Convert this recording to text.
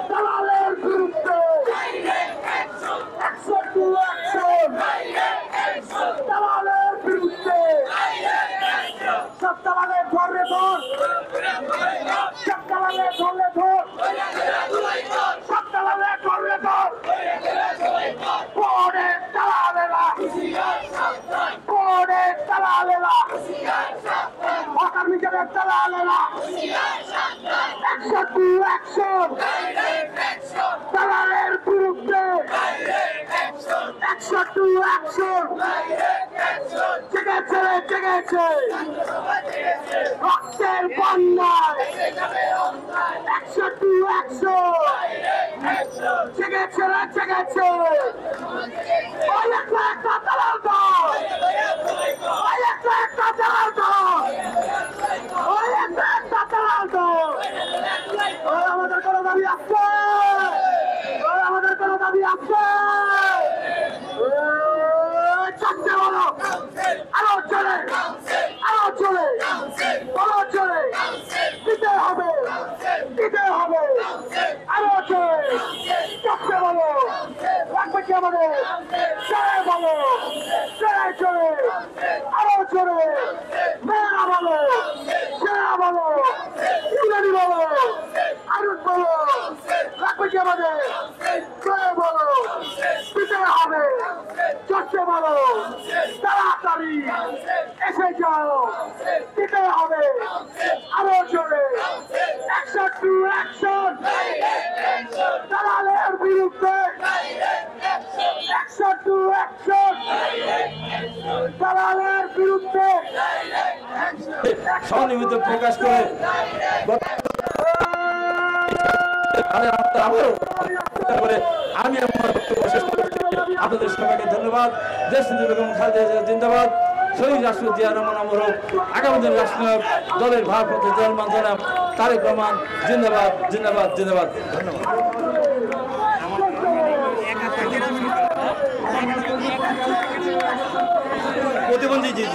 দালালের বিরুদ্ধে দালালের বিরুদ্ধে সব দালালের ধরে ধর সব দালালের ধরলে ধর সব দালালের ধরলে ধর কোর্টের দালালেরা কোর্টের দালালেরা হকার বিচারের দালালেরা অ্যাকশন দালালের বিরুদ্ধে অ্যাকশন জেগেছে রক্তের বন্যায় জেগেছে ওই একটা দালাল দল ওই একটা দালাল দল ওই একটা দালাল দল আমাদের কোনো দাবি আছে আমাদের কোনো দাবি আছে চারটে বলো আরো চলে দিতে হবে আরো চলে চারটে বলো রাখবে কি আমাদের চলে বলো চলে আরো চলে মেয়েরা বলো ছেলেরা বলো ইংরেজি বলো আরুষ বলো রাখবে কি আমাদের চলে বলো দিতে হবে চলছে বলো তাড়াতাড়ি এসে যাও দিতে হবে আরো জোরে অ্যাকশন দালালের বিরুদ্ধে অ্যাকশন দালালের বিরুদ্ধে সহানুভূতি প্রকাশ করে আমি আমার বক্তব্য শেষ করছি। আপনাদের সবাইকে ধন্যবাদ। দেশ নেত্রী বেগম খালেদা জিয়া জিন্দাবাদ। শহীদ রাষ্ট্রপতি জিয়া রহমান অমর হোক। আগামী দিনের রাষ্ট্রনায়ক দলের ভারপ্রাপ্ত চেয়ারম্যান জনাব তারেক রহমান জিন্দাবাদ জিন্দাবাদ জিন্দাবাদ। ধন্যবাদ। প্রতিবন্ধী জি